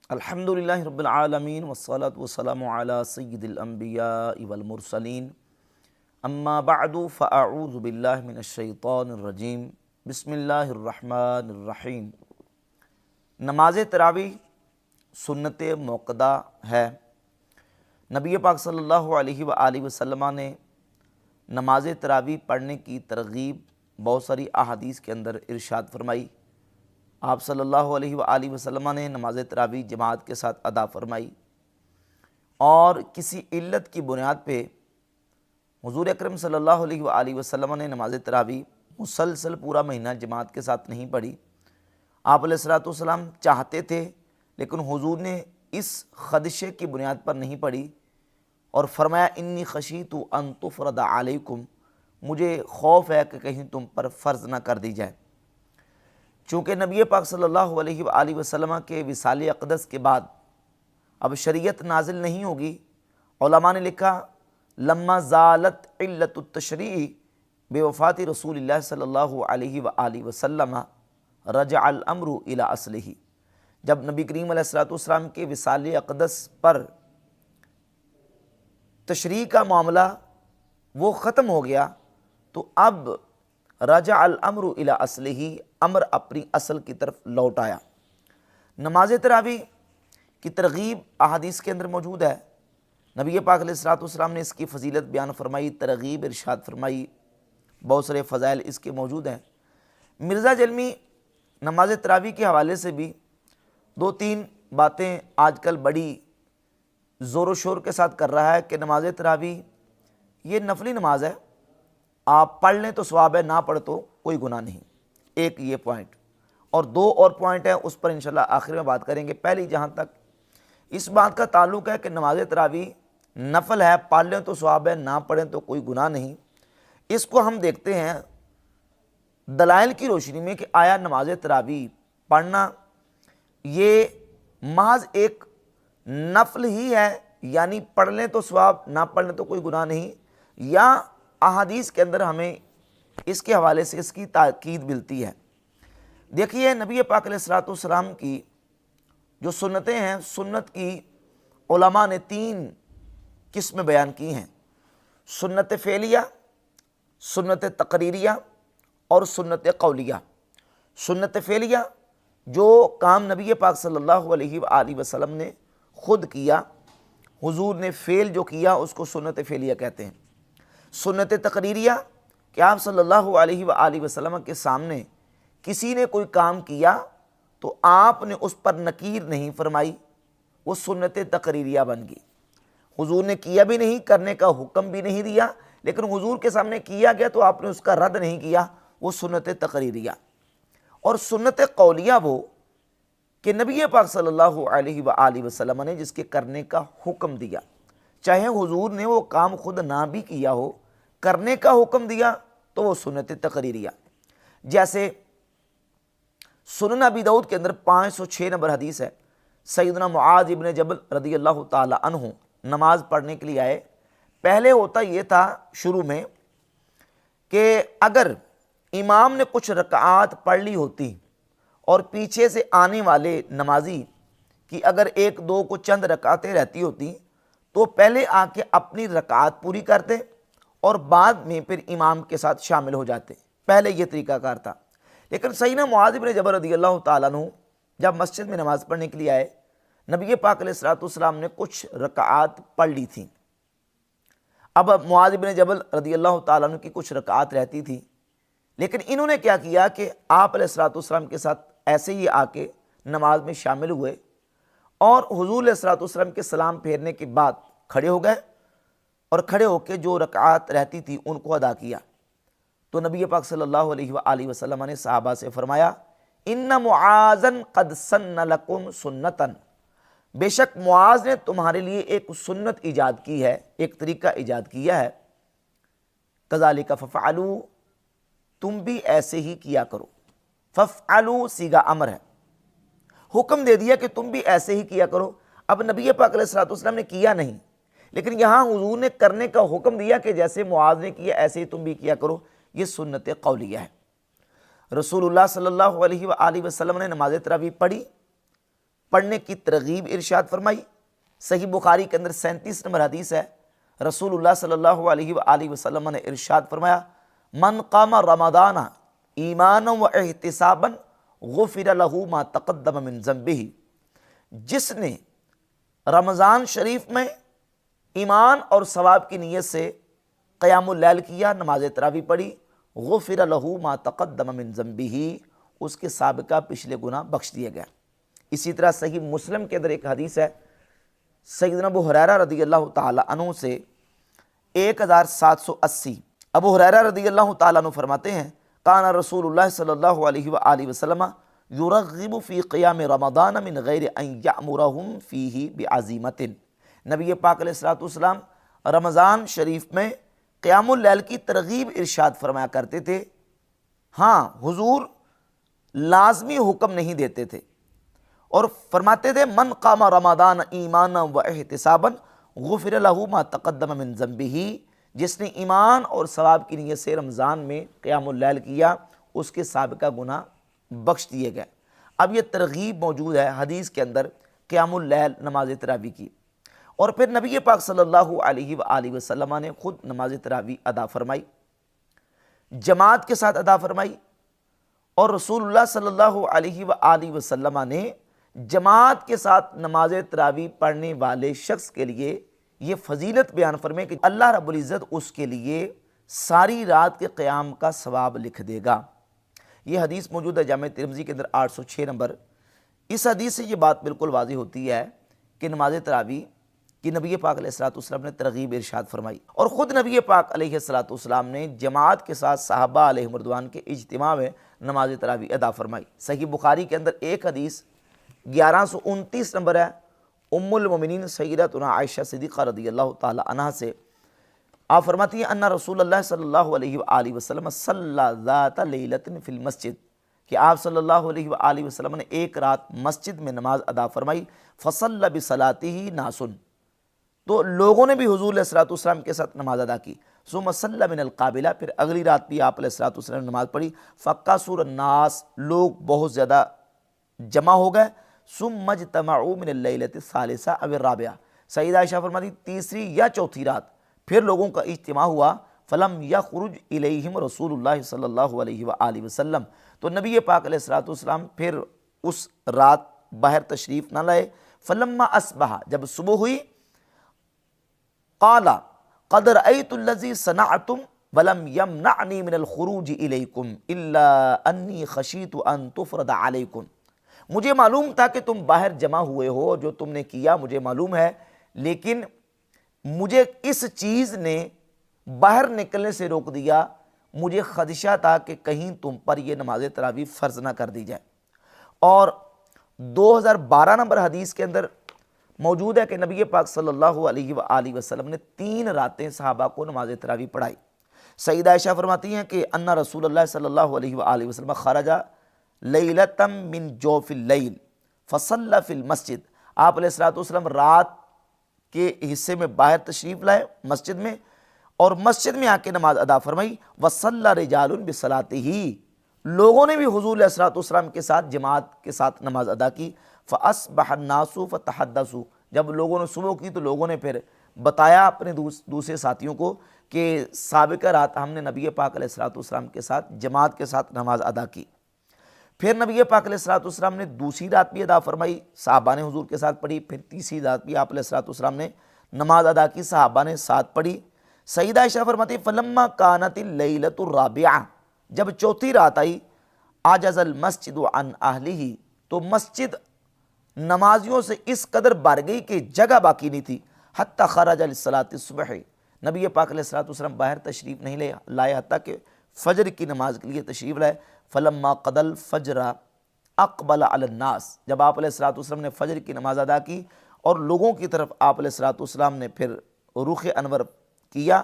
الحمدللہ رب العالمین والصلاة والسلام علی سید الانبیاء والمرسلین اما بعد فاعوذ باللہ من الشیطان الرجیم بسم اللہ الرحمن الرحیم۔ نماز تراویح سنت موقدہ ہے۔ نبی پاک صلی اللہ علیہ وآلہ وسلم نے نماز تراویح پڑھنے کی ترغیب بہت ساری احادیث کے اندر ارشاد فرمائی۔ آپ صلی اللہ علیہ وآلہ وسلم نے نماز تراویح جماعت کے ساتھ ادا فرمائی، اور کسی علت کی بنیاد پہ حضور اکرم صلی اللہ علیہ وآلہ وسلم نے نماز تراویح مسلسل پورا مہینہ جماعت کے ساتھ نہیں پڑھی۔ آپ علیہ الصلوۃ والسلام چاہتے تھے، لیکن حضور نے اس خدشے کی بنیاد پر نہیں پڑھی اور فرمایا انی خشیت ان تفرض علیکم، مجھے خوف ہے کہ کہیں تم پر فرض نہ کر دی جائے۔ چونکہ نبی پاک صلی اللہ علیہ وآلہ وسلم کے وصال اقدس کے بعد اب شریعت نازل نہیں ہوگی، علماء نے لکھا لما زالت علت التشریع بوفات رسول اللہ صلی اللہ علیہ وآلہ وسلم رجع الامر الی اصلہ، جب نبی کریم علیہ الصلوۃ والسلام کے وصال اقدس پر تشریع کا معاملہ وہ ختم ہو گیا تو اب رجع الامر الی اصلہ، امر اپنی اصل کی طرف لوٹ آیا۔ نماز تراویح کی ترغیب احادیث کے اندر موجود ہے۔ نبی پاک علیہ الصلوۃ والسلام نے اس کی فضیلت بیان فرمائی، ترغیب ارشاد فرمائی، بہت سارے فضائل اس کے موجود ہیں۔ مرزا جلمی نماز تراویح کے حوالے سے بھی دو تین باتیں آج کل بڑی زور و شور کے ساتھ کر رہا ہے کہ نماز تراویح یہ نفلی نماز ہے، آپ پڑھ لیں تو ثواب ہے، نہ پڑھ تو کوئی گناہ نہیں۔ ایک یہ پوائنٹ، اور دو اور پوائنٹ ہیں، اس پر انشاءاللہ آخر میں بات کریں گے۔ پہلی جہاں تک اس بات کا تعلق ہے کہ نماز تراویح نفل ہے، پڑھ لیں تو ثواب ہے، نہ پڑھیں تو کوئی گناہ نہیں، اس کو ہم دیکھتے ہیں دلائل کی روشنی میں کہ آیا نماز تراویح پڑھنا یہ محض ایک نفل ہی ہے، یعنی پڑھ لیں تو ثواب، نہ پڑھ لیں تو کوئی گناہ نہیں، یا احادیث کے اندر ہمیں اس کے حوالے سے اس کی تاکید ملتی ہے۔ دیکھیے نبی پاک علیہ الصلوۃ والسلام کی جو سنتیں ہیں، سنت کی علماء نے تین قسمیں بیان کی ہیں: سنت فعلیہ، سنت تقریریہ اور سنت قولیہ۔ سنت فعلیہ جو کام نبی پاک صلی اللہ علیہ وآلہ وسلم نے خود کیا، حضور نے فعل جو کیا اس کو سنت فعلیہ کہتے ہیں۔ سنت تقریریہ کہ آپ صلی اللہ علیہ وآلہ وسلم کے سامنے کسی نے کوئی کام کیا تو آپ نے اس پر نکیر نہیں فرمائی، وہ سنت تقریریہ بن گئی۔ حضور نے کیا بھی نہیں، کرنے کا حکم بھی نہیں دیا، لیکن حضور کے سامنے کیا گیا تو آپ نے اس کا رد نہیں کیا، وہ سنت تقریریہ۔ اور سنت قولیہ وہ کہ نبی پاک صلی اللہ علیہ وآلہ وسلم نے جس کے کرنے کا حکم دیا، چاہے حضور نے وہ کام خود نہ بھی کیا ہو، کرنے کا حکم دیا تو وہ سنت تقریریہ۔ جیسے سنن ابی داؤد کے اندر 506 نمبر حدیث ہے، سیدنا معاذ ابن جبل رضی اللہ تعالی عنہ نماز پڑھنے کے لیے آئے۔ پہلے ہوتا یہ تھا شروع میں کہ اگر امام نے کچھ رکعات پڑھ لی ہوتی اور پیچھے سے آنے والے نمازی کی اگر ایک دو کو چند رکعتیں رہتی ہوتی تو پہلے آ کے اپنی رکعات پوری کرتے اور بعد میں پھر امام کے ساتھ شامل ہو جاتے۔ پہلے یہ طریقہ کار تھا، لیکن سیدنا معاذ بن جبل رضی اللہ تعالیٰ عنہ جب مسجد میں نماز پڑھنے کے لیے آئے، نبی پاک علیہ الصلوۃ والسلام نے کچھ رکعات پڑھ لی تھیں۔ اب معاذ بن جبل رضی اللہ تعالیٰ عنہ کی کچھ رکعات رہتی تھی، لیکن انہوں نے کیا کیا کہ آپ علیہ الصلوۃ والسلام کے ساتھ ایسے ہی آ کے نماز میں شامل ہوئے، اور حضور علیہ الصلوۃ والسلام کے سلام پھیرنے کے بعد کھڑے ہو گئے اور کھڑے ہو کے جو رکعات رہتی تھی ان کو ادا کیا۔ تو نبی پاک صلی اللہ علیہ وآلہ وسلم نے صحابہ سے فرمایا ان معاذا قد سن لکم سنتن، بے شک معاذ نے تمہارے لیے ایک سنت ایجاد کی ہے، ایک طریقہ ایجاد کیا ہے، کذالک ففعلوا، تم بھی ایسے ہی کیا کرو۔ ففعلوا صیغہ امر ہے، حکم دے دیا کہ تم بھی ایسے ہی کیا کرو۔ اب نبی پاک علیہ الصلوۃ والسلام نے کیا نہیں، لیکن یہاں حضور نے کرنے کا حکم دیا کہ جیسے معاذ نے کیا ایسے ہی تم بھی کیا کرو، یہ سنت قولیہ ہے۔ رسول اللہ صلی اللہ علیہ وآلہ وسلم نے نماز تراویح پڑھی، پڑھنے کی ترغیب ارشاد فرمائی۔ صحیح بخاری کے اندر 37 نمبر حدیث ہے، رسول اللہ صلی اللہ علیہ وآلہ وسلم نے ارشاد فرمایا، من قام رمضان ایمانا و احتسابا غفر له ما تقدم من ذنبہ، جس نے رمضان شریف میں ایمان اور ثواب کی نیت سے قیام اللیل کیا، نماز تراویح پڑھی، غفر له ما تقدم من ذنبہ، اس کے سابقہ پچھلے گناہ بخش دیے گئے۔ اسی طرح صحیح مسلم کے اندر ایک حدیث ہے، سیدنا ابو ہریرہ رضی اللہ تعالی عنہ سے 1780، ابو ہریرہ رضی اللہ تعالی عنہ فرماتے ہیں، کان رسول اللہ صلی اللہ علیہ وآلہ وسلم یرغب فی قیام رمضان من غیر ان یأمرہم فیہ بعزیمت، نبی پاک علیہ السلام رمضان شریف میں قیام اللیل کی ترغیب ارشاد فرمایا کرتے تھے، ہاں حضور لازمی حکم نہیں دیتے تھے، اور فرماتے تھے من قام رمضان ایمانا و احتسابا غفر له ما تقدم من ذنبہ، جس نے ایمان اور ثواب کی نیت سے رمضان میں قیام اللیل کیا، اس کے سابقہ گناہ بخش دیے گئے۔ اب یہ ترغیب موجود ہے حدیث کے اندر قیام اللیل نماز تراویح کی، اور پھر نبی پاک صلی اللہ علیہ وآلہ وسلم نے خود نماز تراویح ادا فرمائی، جماعت کے ساتھ ادا فرمائی، اور رسول اللہ صلی اللہ علیہ وآلہ وسلم نے جماعت کے ساتھ نماز تراویح پڑھنے والے شخص کے لیے یہ فضیلت بیان فرمائے کہ اللہ رب العزت اس کے لیے ساری رات کے قیام کا ثواب لکھ دے گا۔ یہ حدیث موجود ہے جامع ترمذی کے اندر 806 نمبر۔ اس حدیث سے یہ بات بالکل واضح ہوتی ہے کہ نماز تراویح کی نبی پاک علیہ السلام نے ترغیب ارشاد فرمائی، اور خود نبی پاک علیہ السلام نے جماعت کے ساتھ صحابہ علیہم رضوان کے اجتماع میں نماز تراویح ادا فرمائی۔ صحیح بخاری کے اندر ایک حدیث 1129 نمبر ہے، ام المومنین سیدتنا عائشہ صدیقہ رضی اللہ تعالی عنہ سے آپ فرماتی ہیں ان رسول اللہ صلی اللہ علیہ وآلہ وسلم صلی ذات لیلۃ فی المسجد، کہ آپ صلی اللہ علیہ وآلہ وسلم نے ایک رات مسجد میں نماز ادا فرمائی، فصلی بصلاتہ ناس، تو لوگوں نے بھی حضور علیہ السلام کے ساتھ نماز ادا کی، ثم صلی من القابلہ، پھر اگلی رات بھی آپ علیہ السلام نے نماز پڑھی، فکثر الناس، لوگ بہت زیادہ جمع ہو گئے، ثم اجتمعوا من اللیلۃ الثالثہ او الرابعہ، سیدہ عائشہ فرماتی تیسری یا چوتھی رات پھر لوگوں کا اجتماع ہوا، فلم یخرج الیہم رسول اللہ صلی اللہ علیہ وآلہ وسلم، تو نبی پاک علیہ السلام پھر اس رات باہر تشریف نہ لائے، فلما اصبح، جب صبح ہوئی، قال قد رأيت الذي صنعتم ولم يمنعني من الخروج إليكم إلا أني خشيت أن تفرض عليكم، مجھے معلوم تھا کہ تم باہر جمع ہوئے ہو، جو تم نے کیا مجھے معلوم ہے، لیکن مجھے اس چیز نے باہر نکلنے سے روک دیا، مجھے خدشہ تھا کہ کہیں تم پر یہ نماز تراویح فرض نہ کر دی جائے۔ اور 2012 نمبر حدیث کے اندر موجود ہے کہ نبی پاک صلی اللہ علیہ وآلہ وسلم نے 3 راتیں صحابہ کو نماز تراویح پڑھائی۔ سیدہ عائشہ فرماتی ہیں کہ ان رسول اللہ صلی اللہ علیہ وآلہ وسلم خرج لیلۃ من جوف اللیل فصلی فی المسجد، آپ علیہ السلام رات کے حصے میں باہر تشریف لائے مسجد میں، اور مسجد میں آ کے نماز ادا فرمائی، وصلی رجال بصلاتہ، لوگوں نے بھی حضور علیہ السلام کے ساتھ جماعت کے ساتھ نماز ادا کی، فاصبح الناس فتحدثوا، جب لوگوں نے صبح کی تو لوگوں نے پھر بتایا اپنے دوسرے ساتھیوں کو کہ سابقہ رات ہم نے نبی پاک علیہ السلام کے ساتھ جماعت کے ساتھ نماز ادا کی۔ پھر نبی پاک علیہ السلام نے دوسری رات بھی ادا فرمائی، صحابہ نے حضور کے ساتھ پڑھی، پھر تیسری رات بھی آپ علیہ السلام نے نماز ادا کی، صحابہ نے ساتھ پڑھی۔ سیدہ عائشہ فرماتی فلما کانت اللیلۃ الرابعہ، جب چوتھی رات آئی، عجز المسجد عن اہلہ، تو مسجد نمازیوں سے اس قدر بھر گئی کہ جگہ باقی نہیں تھی، حتی خرج لصلاۃ الصبح، نبی پاک علیہ السلام باہر تشریف نہیں لائے حتیٰ کہ فجر کی نماز کے لیے تشریف لائے۔ فلما قضى الفجر اقبل علی الناس، جب آپ علیہ السلام نے فجر کی نماز ادا کی اور لوگوں کی طرف آپ علیہ السلام نے پھر رخ انور کیا،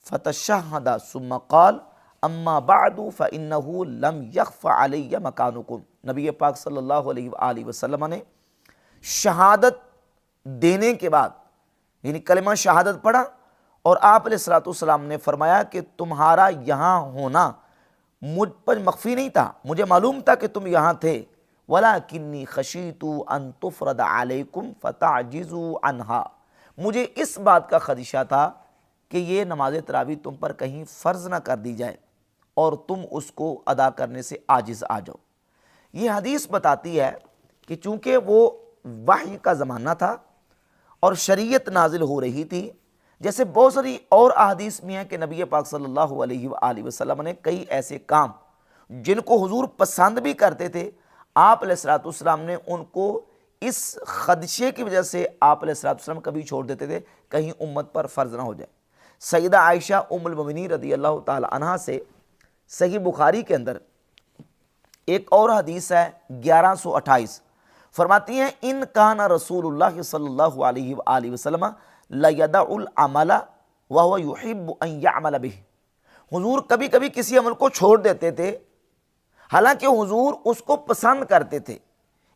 فتشہد ثم قال اما بعد فانه لم يخف علی مکانکم، نبی پاک صلی اللہ علیہ وآلہ وسلم نے شہادت دینے کے بعد یعنی کلمہ شہادت پڑھا، اور آپ علیہ السلام نے فرمایا کہ تمہارا یہاں ہونا مجھ پر مخفی نہیں تھا، مجھے معلوم تھا کہ تم یہاں تھے، وَلَكِنِّي خَشِيتُ أَن تُفْرَضَ عَلَيْكُمْ فَتَعْجِزُوا عَنْهَا، مجھے اس بات کا خدشہ تھا کہ یہ نماز تراویح تم پر کہیں فرض نہ کر دی جائے اور تم اس کو ادا کرنے سے عاجز آ جاؤ۔ یہ حدیث بتاتی ہے کہ چونکہ وہ وحی کا زمانہ تھا اور شریعت نازل ہو رہی تھی، جیسے بہت ساری اور احادیث میں ہیں کہ نبی پاک صلی اللہ علیہ وآلہ وسلم نے کئی ایسے کام جن کو حضور پسند بھی کرتے تھے، آپ علیہ الصلوۃ والسلام نے ان کو اس خدشے کی وجہ سے آپ علیہ الصلوۃ والسلام کبھی چھوڑ دیتے تھے کہیں امت پر فرض نہ ہو جائے۔ سیدہ عائشہ ام المؤمنین رضی اللہ تعالی عنہا سے صحیح بخاری کے اندر ایک اور حدیث ہے 1128، فرماتی ہیں ان کان رسول اللہ صلی اللہ علیہ وآلہ وسلم لیدع العمل وهو يحب ان يعمل به، حضور کبھی کبھی کسی عمل کو چھوڑ دیتے تھے حالانکہ حضور اس کو پسند کرتے تھے۔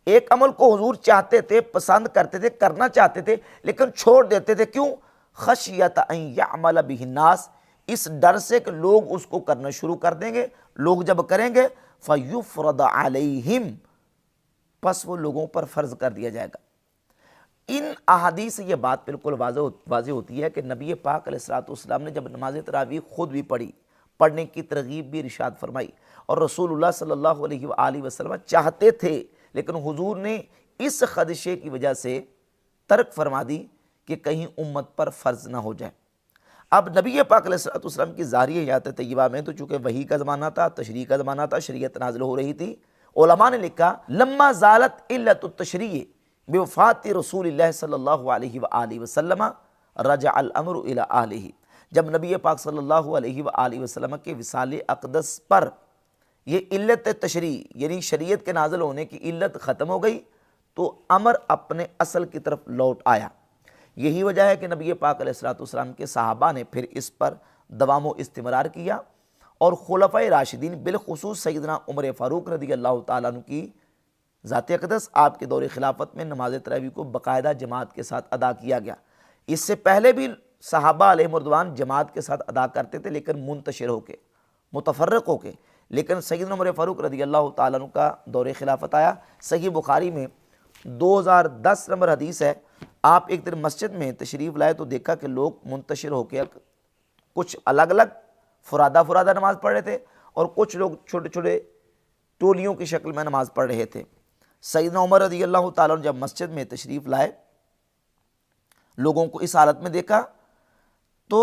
ایک عمل کو حضور چاہتے تھے، پسند کرتے تھے، کرنا چاہتے تھے، لیکن چھوڑ دیتے تھے، کیوں؟ خشیت ان یعمل بہ الناس، اس ڈر سے کہ لوگ اس کو کرنا شروع کر دیں گے، لوگ جب کریں گے فیفرض علیہم، پس وہ لوگوں پر فرض کر دیا جائے گا۔ ان احادیث سے یہ بات بالکل واضح ہوتی ہے کہ نبی پاک علیہ الصلوۃ والسلام نے جب نماز تراویح خود بھی پڑھی، پڑھنے کی ترغیب بھی ارشاد فرمائی، اور رسول اللہ صلی اللہ علیہ وآلہ وسلم چاہتے تھے لیکن حضور نے اس خدشے کی وجہ سے ترک فرما دی کہ کہیں امت پر فرض نہ ہو جائے۔ اب نبی پاک علیہ الصلوۃ والسلام کی ظاہری حیات طیبہ میں تو چونکہ وحی کا زمانہ تھا، تشریع کا زمانہ تھا، شریعت نازل ہو رہی تھی، علماء نے لکھا لما زالت علت التشریع بوفات رسول اللہ صلی اللہ علیہ وآلہ وسلم رجع الامر الی اہلہ، جب نبی پاک صلی اللہ علیہ وآلہ وسلم کے وصال اقدس پر یہ علت تشریع یعنی شریعت کے نازل ہونے کی علت ختم ہو گئی تو امر اپنے اصل کی طرف لوٹ آیا۔ یہی وجہ ہے کہ نبی پاک علیہ الصلوۃ والسلام کے صحابہ نے پھر اس پر دوام و استمرار کیا، اور خلفائے راشدین بالخصوص سیدنا عمر فاروق رضی اللہ تعالیٰ عنہ کی ذات اقدس آپ کے دور خلافت میں نماز تراویح کو باقاعدہ جماعت کے ساتھ ادا کیا گیا۔ اس سے پہلے بھی صحابہ علیہم رضوان جماعت کے ساتھ ادا کرتے تھے لیکن منتشر ہو کے، متفرق ہو کے، لیکن سیدنا عمر فاروق رضی اللہ تعالیٰ عنہ کا دور خلافت آیا۔ صحیح بخاری میں 2010 نمبر حدیث ہے، آپ ایک دن مسجد میں تشریف لائے تو دیکھا کہ لوگ منتشر ہو کے کچھ الگ الگ فرادہ نماز پڑھ رہے تھے اور کچھ لوگ چھوٹے چھوٹے ٹولیوں کی شکل میں نماز پڑھ رہے تھے۔ سیدنا عمر رضی اللہ تعالیٰ عنہ جب مسجد میں تشریف لائے، لوگوں کو اس حالت میں دیکھا تو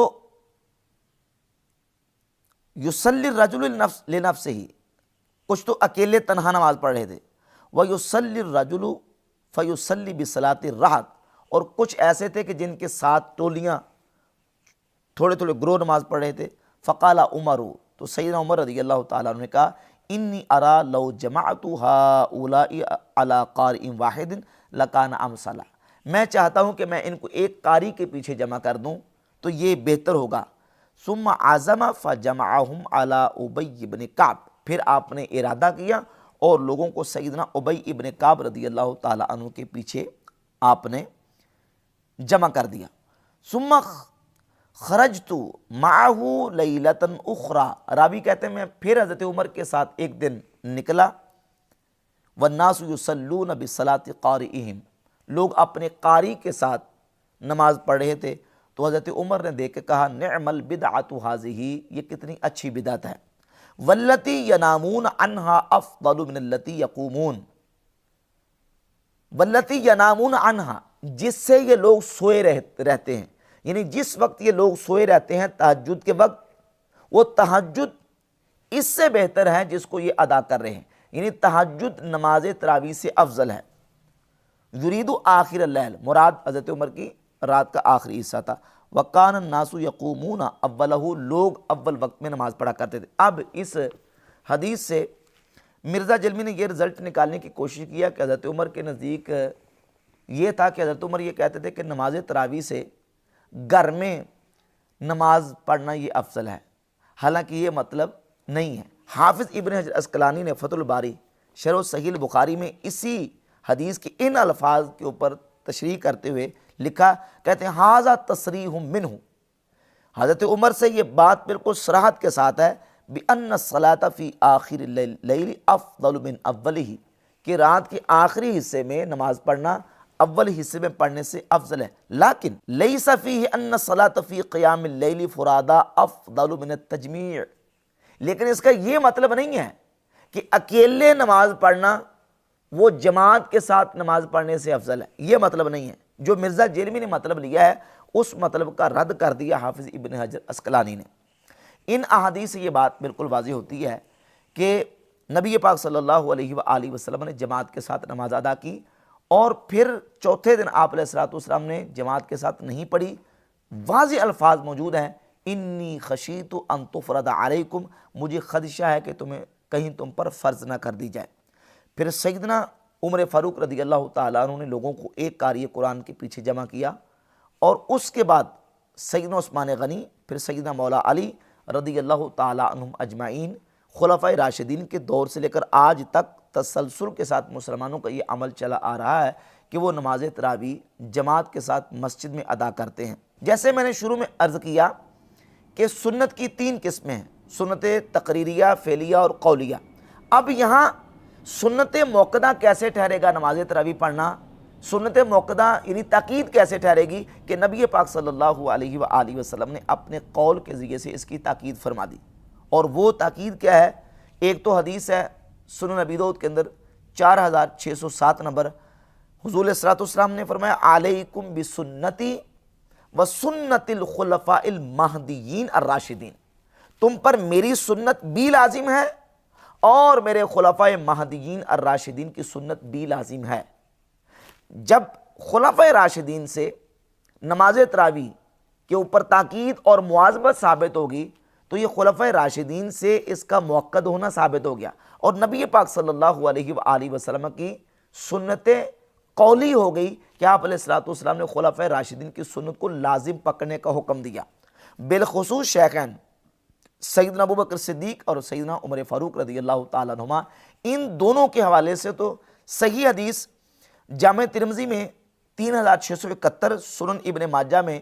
یصلی الرجل لنفسہ، کچھ تو اکیلے تنہا نماز پڑھ رہے تھے، ویصلی الرجل فیصلی بصلاۃ الرہط، اور کچھ ایسے تھے کہ جن کے ساتھ ٹولیاں تھوڑے تھوڑے گروہ نماز پڑھ رہے تھے۔ فقال عمر، تو سیدنا عمر رضی اللہ تعالیٰ عنہ نے کہا انی ارا لو جمعت ہؤلاء علی قارئ واحد لکان امثلا، میں چاہتا ہوں کہ میں ان کو ایک قاری کے پیچھے جمع کر دوں تو یہ بہتر ہوگا۔ ثم عزم فجمعهم علی ابی بن کعب، پھر آپ نے ارادہ کیا اور لوگوں کو سیدنا ابی ابن کعب رضی اللہ تعالیٰ عنہ کے پیچھے آپ نے جمع کر دیا۔ ثم خرجت معه لیلۃ اخری، راوی کہتے ہیں میں پھر حضرت عمر کے ساتھ ایک دن نکلا، والناس یصلون بصلاۃ قارئہم، لوگ اپنے قاری کے ساتھ نماز پڑھ رہے تھے، تو حضرت عمر نے دیکھ کے کہا نعم البدعۃ ھذہ، یہ کتنی اچھی بدعت ہے، واللتی ینامون عنہا افضل من اللتی یقومون، واللتی ینامون عنہا، جس سے یہ لوگ سوئے رہتے ہیں، یعنی جس وقت یہ لوگ سوئے رہتے ہیں تہجد کے وقت، وہ تہجد اس سے بہتر ہے جس کو یہ ادا کر رہے ہیں، یعنی تہجد نماز تراویح سے افضل ہے۔ یرید آخر اللیل، مراد حضرت عمر کی رات کا آخری حصہ تھا۔ وکان الناس یقومون اولہ، لوگ اول وقت میں نماز پڑھا کرتے تھے۔ اب اس حدیث سے مرزا جلمی نے یہ رزلٹ نکالنے کی کوشش کیا کہ حضرت عمر کے نزدیک یہ تھا کہ حضرت عمر یہ کہتے تھے کہ نماز تراویح سے گھر میں نماز پڑھنا یہ افضل ہے، حالانکہ یہ مطلب نہیں ہے۔ حافظ ابن حجر عسقلانی نے فتح الباری شرح صحیح البخاری میں اسی حدیث کے ان الفاظ کے اوپر تشریح کرتے ہوئے لکھا، کہتے ہیں ھذا تصریح منہ، حضرت عمر سے یہ بات بالکل صراحت کے ساتھ ہے بِأَنَّ الصَّلَاةَ فِي آخِرِ اللیل افضل من اولہ، کہ رات کے آخری حصے میں نماز پڑھنا اول حصے میں پڑھنے سے افضل ہے، لیکن لیس فیہ ان الصلاۃ فی قیام اللیل فرادا افضل من التجمیع، لیکن اس کا یہ مطلب نہیں ہے کہ اکیلے نماز پڑھنا وہ جماعت کے ساتھ نماز پڑھنے سے افضل ہے، یہ مطلب نہیں ہے۔ جو مرزا جیلمی نے مطلب لیا ہے اس مطلب کا رد کر دیا حافظ ابن حجر اسقلانی نے۔ ان احادیث سے یہ بات بالکل واضح ہوتی ہے کہ نبی پاک صلی اللہ علیہ وآلہ وسلم نے جماعت کے ساتھ نماز ادا کی، اور پھر چوتھے دن آپ علیہ السلام نے جماعت کے ساتھ نہیں پڑھی۔ واضح الفاظ موجود ہیں، انی خشیت ان تفرض علیکم، مجھے خدشہ ہے کہ کہیں تم پر فرض نہ کر دی جائے۔ پھر سیدنا عمر فاروق رضی اللہ تعالیٰ عنہ نے لوگوں کو ایک قاری قرآن کے پیچھے جمع کیا، اور اس کے بعد سیدنا عثمان غنی، پھر سیدنا مولا علی رضی اللہ تعالیٰ عنہم اجمعین، خلفائے راشدین کے دور سے لے کر آج تک تسلسل کے ساتھ مسلمانوں کا یہ عمل چلا آ رہا ہے کہ وہ نماز تراویح جماعت کے ساتھ مسجد میں ادا کرتے ہیں۔ جیسے میں نے شروع میں عرض کیا کہ سنت کی 3 قسمیں ہیں، سنت تقریریہ، فعلیہ اور قولیہ۔ اب یہاں سنت موقدہ کیسے ٹھہرے گا نماز تراویح پڑھنا؟ سنت موقدہ یعنی تاکید کیسے ٹھہرے گی کہ نبی پاک صلی اللہ علیہ وآلہ وسلم نے اپنے قول کے ذریعے سے اس کی تاکید فرما دی، اور وہ تاکید کیا ہے؟ ایک تو حدیث ہے سنن ابی داؤد کے اندر 4607 نمبر، حضور علیہ السلام نے فرمایا علیکم بسنتی وسنت الخلفاء المہدیین الراشدین، تم پر میری سنت بھی لازم ہے اور میرے خلفاء مہدیین الراشدین کی سنت بھی لازم ہے۔ جب خلفاء راشدین سے نماز تراویح کے اوپر تاکید اور مواظبت ثابت ہوگی تو یہ خلفاء راشدین سے اس کا موقد ہونا ثابت ہو گیا، اور نبی پاک صلی اللہ علیہ وآلہ وسلم کی سنت قولی ہو گئی کہ آپ علیہ السلام نے خلفاء راشدین کی سنت کو لازم پکڑنے کا حکم دیا۔ بالخصوص شیخین سیدنا ابوبکر صدیق اور سیدنا عمر فاروق رضی اللہ تعالیٰ عنہما، ان دونوں کے حوالے سے تو صحیح حدیث جامع ترمذی میں 3671، سنن ابن ماجہ میں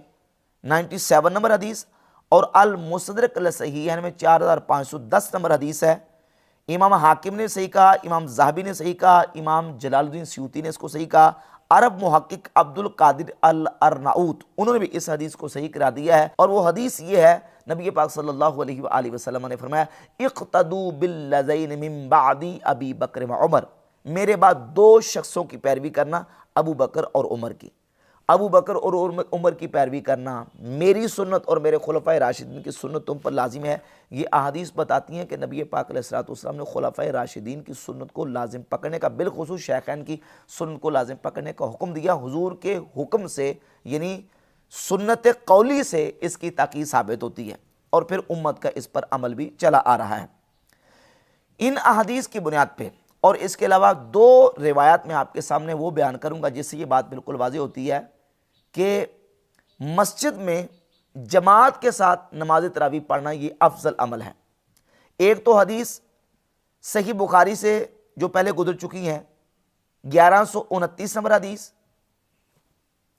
97 نمبر حدیث، اور المستدرک الصحیحین میں 4510 نمبر حدیث ہے۔ امام حاکم نے صحیح کہا، امام ذہبی نے صحیح کہا، امام جلال الدین سیوطی نے اس کو صحیح کہا، عرب محقق عبد القادر الارناؤط انہوں نے بھی اس حدیث کو صحیح کرا دیا ہے، اور وہ حدیث یہ ہے، نبی پاک صلی اللہ علیہ وآلہ وسلم نے فرمایا اقتدوا باللذین من بعدی ابی بکر و عمر، میرے بعد 2 شخصوں کی پیروی کرنا، ابو بکر اور عمر کی، ابو بکر اور عمر کی پیروی کرنا، میری سنت اور میرے خلفاء راشدین کی سنت تم پر لازم ہے۔ یہ احادیث بتاتی ہیں کہ نبی پاک علیہ السلام نے خلفاء راشدین کی سنت کو لازم پکڑنے کا، بالخصوص شیخین کی سنت کو لازم پکڑنے کا حکم دیا۔ حضور کے حکم سے یعنی سنت قولی سے اس کی تاکید ثابت ہوتی ہے، اور پھر امت کا اس پر عمل بھی چلا آ رہا ہے۔ ان احادیث کی بنیاد پہ اور اس کے علاوہ 2 روایات میں آپ کے سامنے وہ بیان کروں گا جس سے یہ بات بالکل واضح ہوتی ہے کہ مسجد میں جماعت کے ساتھ نماز تراویح پڑھنا یہ افضل عمل ہے۔ ایک تو حدیث صحیح بخاری سے جو پہلے گزر چکی ہیں، 1129 نمبر حدیث،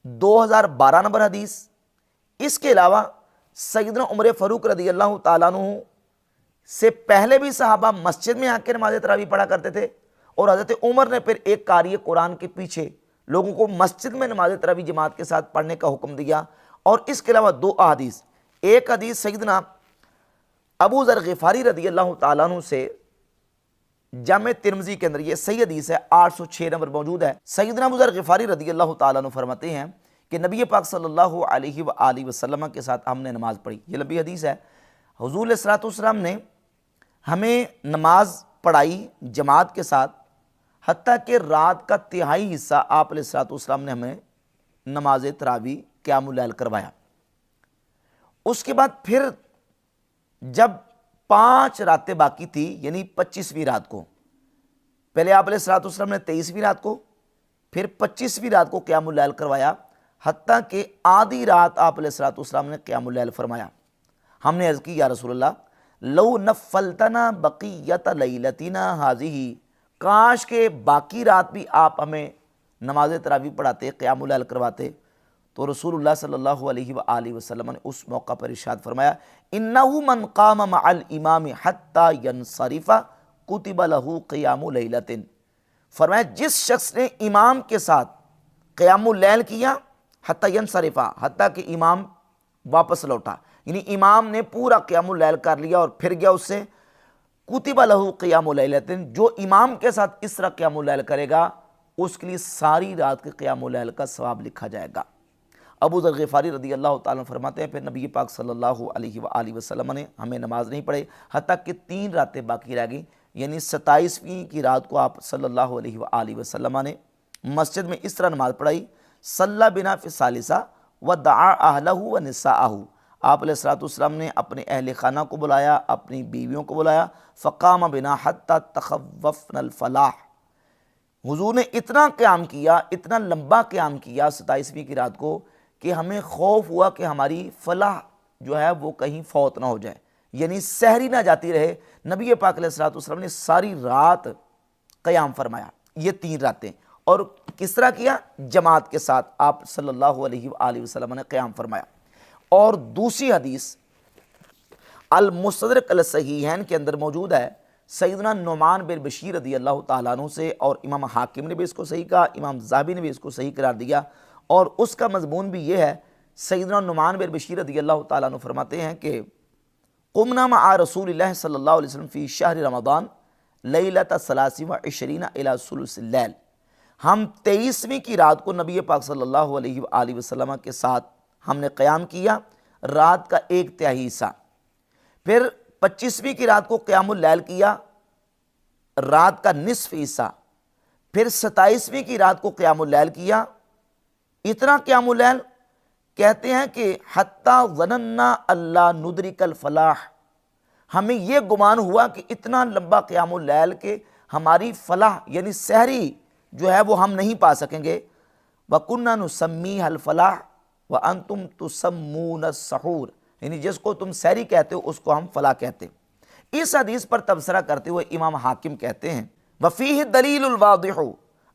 2012 نمبر حدیث۔ اس کے علاوہ سیدنا عمر فاروق رضی اللہ تعالیٰ عنہ سے پہلے بھی صحابہ مسجد میں آ کے نماز تراویح پڑھا کرتے تھے، اور حضرت عمر نے پھر ایک قاری قرآن کے پیچھے لوگوں کو مسجد میں نماز تراویح جماعت کے ساتھ پڑھنے کا حکم دیا۔ اور اس کے علاوہ 2 احادیث، ایک حدیث سیدنا ابو ذر غفاری رضی اللہ تعالیٰ عنہ سے جامع ترمذی کے اندر، یہ صحیح حدیث ہے، 806 نمبر موجود ہے۔ سیدنا ابو ذر غفاری رضی اللہ تعالیٰ عنہ فرماتے ہیں کہ نبی پاک صلی اللہ علیہ وآلہ وسلم کے ساتھ ہم نے نماز پڑھی، یہ لمبی حدیث ہے۔ حضور علیہ السلام نے ہمیں نماز پڑھائی جماعت کے ساتھ، حتیٰ کہ رات کا تہائی حصہ آپ علیہ السلام نے ہمیں نماز تراویح قیام اللیل کروایا۔ اس کے بعد پھر جب 5 راتیں باقی تھی، یعنی 25ویں رات کو، پہلے آپ علیہ السلام نے 23ویں رات کو، پھر 25ویں رات کو قیام اللیل کروایا، حتیٰ کہ آدھی رات آپ علیہ السلام نے قیام اللیل فرمایا۔ ہم نے عرض کی یا رسول اللہ لو نفلتنا بقیت لیلتنا ہذہ، کاش کہ باقی رات بھی آپ ہمیں نماز تراویح پڑھاتے، قیام اللیل کرواتے۔ تو رسول اللہ صلی اللہ علیہ وآلہ وسلم نے اس موقع پر ارشاد فرمایا انہ من قام مع الامام حتی ینصرف کتب لہ قیام لیلۃ، فرمایا جس شخص نے امام کے ساتھ قیام اللیل کیا حتی ینصرفا، حتیٰ کہ امام واپس لوٹا، یعنی امام نے پورا قیام اللیل کر لیا اور پھر گیا اس سے، کتب لہ قیام لیلۃ، جو امام کے ساتھ اس طرح قیام اللیل کرے گا اس کے لیے ساری رات کے قیام اللیل کا ثواب لکھا جائے گا۔ ابو ذر غفاری رضی اللہ تعالیٰ عنہ فرماتے ہیں پھر نبی پاک صلی اللہ علیہ وآلہ وسلم نے ہمیں نماز نہیں پڑھی حتیٰ کہ 3 راتیں باقی رہ گئیں، یعنی 27ویں کی رات کو آپ صلی اللہ علیہ وآلہ وسلم نے مسجد میں اس طرح نماز پڑھائی، صلی بنا فی الثالثہ ودعا اہلہ ونساءہ، آپ علیہ السلام نے اپنے اہل خانہ کو بلایا، اپنی بیویوں کو بلایا، فقام بنا حتی تخوفنا الفلاح، حضور نے اتنا قیام کیا، اتنا لمبا قیام کیا 27ویں کی رات کو کہ ہمیں خوف ہوا کہ ہماری فلاح جو ہے وہ کہیں فوت نہ ہو جائے، یعنی سحری نہ جاتی رہے۔ نبی پاک علیہ السلام نے ساری رات قیام فرمایا، یہ 3 راتیں، اور کس طرح کیا؟ جماعت کے ساتھ آپ صلی اللہ علیہ وآلہ وسلم نے قیام فرمایا۔ اور دوسری حدیث المستدرک الصحیحین کے اندر موجود ہے، سیدنا نعمان بن بشیر رضی اللہ تعالیٰ عنہ سے، اور امام حاکم نے بھی اس کو صحیح کہا، امام ذہبی نے بھی اس کو صحیح قرار دیا، اور اس کا مضمون بھی یہ ہے، سیدنا نعمان بن بشیر رضی اللہ تعالیٰ عنہ فرماتے ہیں کہ قمنا مع رسول اللہ صلی اللہ علیہ وسلم فی شہر رمضان لیلۃ 23 الی ثلث اللیل، ہم 23ویں کی رات کو نبی پاک صلی اللہ علیہ وآلہ وسلم کے ساتھ ہم نے قیام کیا، رات کا 1/3 حصہ، پھر 25ویں کی رات کو قیام اللیل کیا، رات کا نصف حصہ، پھر 27ویں کی رات کو قیام اللیل کیا، اتنا قیام اللیل کہتے ہیں کہ حتیٰ ظننا اللہ ندرک الفلاح، ہمیں یہ گمان ہوا کہ اتنا لمبا قیام اللیل کہ ہماری فلاح یعنی سحری جو ہے وہ ہم نہیں پا سکیں گے۔ وَكُنَّا نُسَمِّيهَا الْفَلَاحَ وَأَنْتُمْ تُسَمُّونَ السَّحُورَ، یعنی جس کو تم سحری کہتے ہو اس کو ہم فلاح کہتے ہیں۔ اس حدیث پر تبصرہ کرتے ہوئے امام حاکم کہتے ہیں وَفِيهِ الدَّلِيلُ الْوَاضِحُ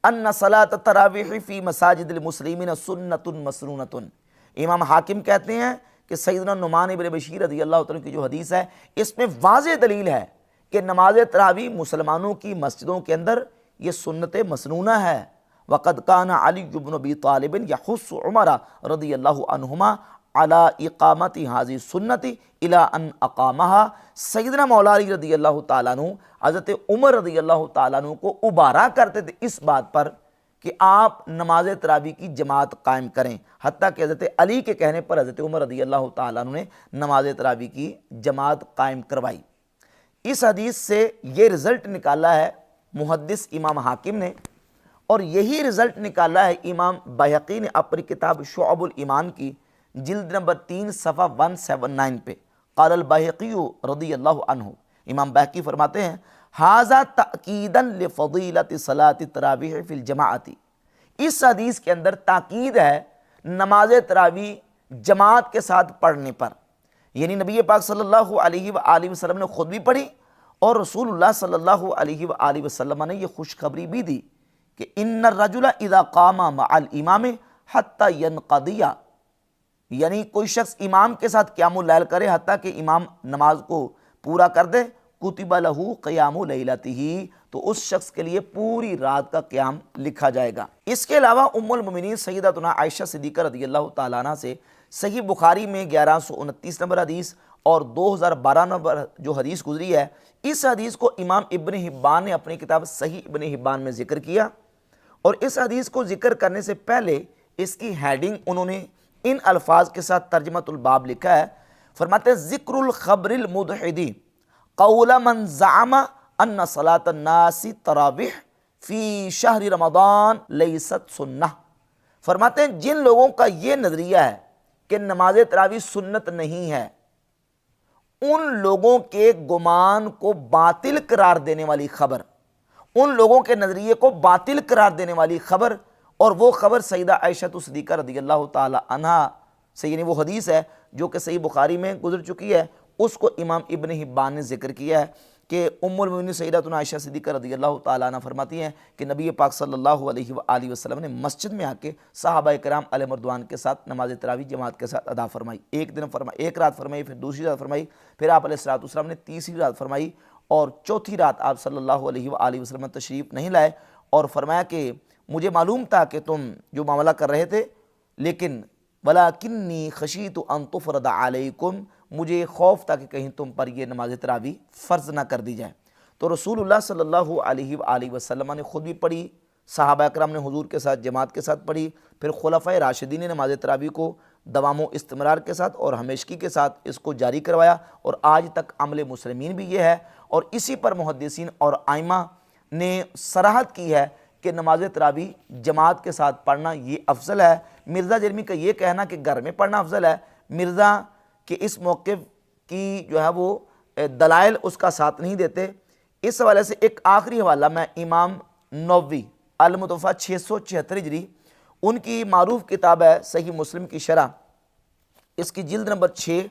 أَنَّ صَلَاةَ التَّرَاوِيحِ فِي مَسَاجِدِ الْمُسْلِمِينَ سُنَّةٌ مَسْنُونَةٌ، امام حاکم کہتے ہیں کہ سیدنا نعمان بن بشیر رضی اللہ تعالیٰ کی جو حدیث ہے اس میں واضح دلیل ہے کہ نماز تراویح مسلمانوں کی مسجدوں کے اندر یہ سنت مسنونہ ہے۔ وقد کان علی بن ابی طالب یحث عمر رضی اللہ عنہما علی اقامت هذه السنت الی ان اقامها، سیدنا مولا علی رضی اللہ تعالیٰ عنہ حضرت عمر رضی اللہ تعالیٰ عنہ کو ابارا کرتے تھے اس بات پر کہ آپ نماز تراویح کی جماعت قائم کریں، حتیٰ کہ حضرت علی کے کہنے پر حضرت عمر رضی اللہ تعالیٰ عنہ نے نماز تراویح کی جماعت قائم کروائی۔ اس حدیث سے یہ رزلٹ نکالا ہے محدث امام حاکم نے، اور یہی رزلٹ نکالا ہے امام بہقی نے اپنی کتاب شعب الایمان کی جلد نمبر 3 صفحہ 179 پہ، قال البہقی رضی اللہ عنہ، امام بہقی فرماتے ہیں ھذا تأکیدا لفضیلۃ صلاۃ التراویح فی الجماعۃ، اس حدیث کے اندر تاکید ہے نماز تراویح جماعت کے ساتھ پڑھنے پر، یعنی نبی پاک صلی اللہ علیہ وآلہ وسلم نے خود بھی پڑھی اور رسول اللہ صلی اللہ علیہ وآلہ وسلم نے یہ خوشخبری بھی دی کہ ان الرجل اذا قام مع الامام حتی ینقضی، یعنی کوئی شخص امام کے ساتھ قیام اللیل کرے حتیٰ کہ امام نماز کو پورا کر دے، کتب لہ قیام لیلتہ، تو اس شخص کے لیے پوری رات کا قیام لکھا جائے گا۔ اس کے علاوہ ام المؤمنین سیدتنا عائشہ صدیقہ رضی اللہ تعالیٰ عنہ سے صحیح بخاری میں 1129 نمبر حدیث اور 2012 نمبر جو حدیث گزری ہے، اس حدیث کو امام ابن حبان نے اپنی کتاب صحیح ابن حبان میں ذکر کیا، اور اس حدیث کو ذکر کرنے سے پہلے اس کی ہیڈنگ انہوں نے ان الفاظ کے ساتھ ترجمۃ الباب لکھا ہے، فرماتے ہیں ذکر الخبر المدحد قول من زعم ان صلاۃ الناس تراویح فی شہر رمضان لیست سنہ، فرماتے ہیں جن لوگوں کا یہ نظریہ ہے کہ نماز تراویح سنت نہیں ہے، ان لوگوں کے گمان کو باطل قرار دینے والی خبر، ان لوگوں کے نظریے کو باطل قرار دینے والی خبر، اور وہ خبر سیدہ عائشہ صدیقہ رضی اللہ تعالی عنہ سے، یعنی وہ حدیث ہے جو کہ صحیح بخاری میں گزر چکی ہے، اس کو امام ابن حبان نے ذکر کیا ہے کہ ام المؤمنین سیدتنا عائشہ صدیقہ رضی اللہ تعالیٰ عنہ فرماتی ہیں کہ نبی پاک صلی اللہ علیہ وآلہ وسلم نے مسجد میں آ کے صحابہ کرام علیہ مردوان کے ساتھ نماز تراویح جماعت کے ساتھ ادا فرمائی، ایک رات فرمائی، پھر دوسری رات فرمائی، پھر آپ علیہ السلام نے تیسری رات فرمائی، اور چوتھی رات آپ صلی اللہ علیہ وآلہ وسلم تشریف نہیں لائے، اور فرمایا کہ مجھے معلوم تھا کہ تم جو معاملہ کر رہے تھے، لیکن وَلَكِنِّي خَشِيتُ أَن تُفْرَضَ عَلَيْكُمْ، مجھے خوف تھا کہ کہیں تم پر یہ نماز تراویح فرض نہ کر دی جائے۔ تو رسول اللہ صلی اللہ علیہ وآلہ وسلم نے خود بھی پڑھی، صحابہ اکرام نے حضور کے ساتھ جماعت کے ساتھ پڑھی، پھر خلفائے راشدین نے نماز تراویح کو دوام و استمرار کے ساتھ اور ہمیشگی کے ساتھ اس کو جاری کروایا، اور آج تک عمل مسلمین بھی یہ ہے، اور اسی پر محدثین اور ائمہ نے صراحت کی ہے کہ نماز تراویح جماعت کے ساتھ پڑھنا یہ افضل ہے۔ مرزا جرمی کا یہ کہنا کہ گھر میں پڑھنا افضل ہے، مرزا کہ اس موقف کی جو ہے وہ دلائل اس کا ساتھ نہیں دیتے۔ اس حوالے سے ایک آخری حوالہ میں امام نووی المتوفیٰ 676 ہجری، ان کی معروف کتاب ہے صحیح مسلم کی شرح، اس کی جلد نمبر 6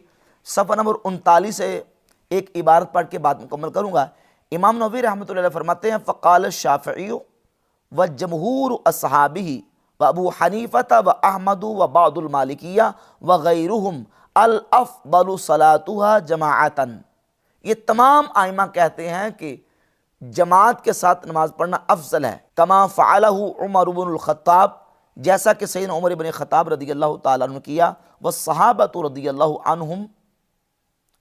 صفحہ نمبر 39 سے ایک عبارت پڑھ کے بات مکمل کروں گا۔ امام نووی رحمۃ اللہ علیہ فرماتے ہیں فقال الشافعی وجمہور اصحابہ وابو حنیفہ واحمد وبعض المالکیہ وغیرہم الافضل صلاتها جماعتا، یہ تمام ائمہ کہتے ہیں کہ جماعت کے ساتھ نماز پڑھنا افضل ہے، کما فعلہ عمر بن الخطاب، جیسا کہ سیدنا عمر بن خطاب رضی اللہ تعالیٰ عنہ کیا، والصحابۃ رضی اللہ عنہم،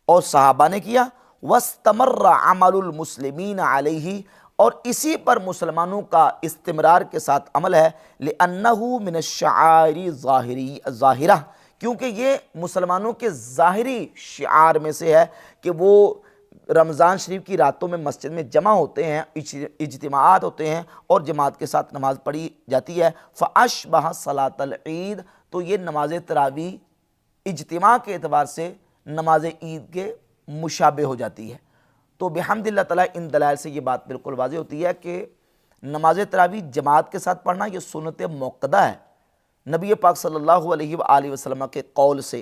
اور صحابہ نے کیا، واستمر عمل المسلمین علیہ، اور اسی پر مسلمانوں کا استمرار کے ساتھ عمل ہے، لأنہ من الشعائر ظاہرہ، کیونکہ یہ مسلمانوں کے ظاہری شعار میں سے ہے کہ وہ رمضان شریف کی راتوں میں مسجد میں جمع ہوتے ہیں، اجتماعات ہوتے ہیں اور جماعت کے ساتھ نماز پڑھی جاتی ہے۔ فَأَشْبَهَ صَلَاةَ الْعِيدِ، تو یہ نماز تراویح اجتماع کے اعتبار سے نماز عید کے مشابہ ہو جاتی ہے۔ تو بحمد اللہ تعالیٰ ان دلائل سے یہ بات بالکل واضح ہوتی ہے کہ نماز تراویح جماعت کے ساتھ پڑھنا یہ سنت موقدہ ہے نبی پاک صلی اللہ علیہ وآلہ وسلم کے قول سے،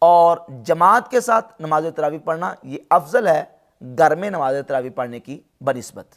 اور جماعت کے ساتھ نماز تراویح پڑھنا یہ افضل ہے گھر میں نماز تراویح پڑھنے کی بنسبت۔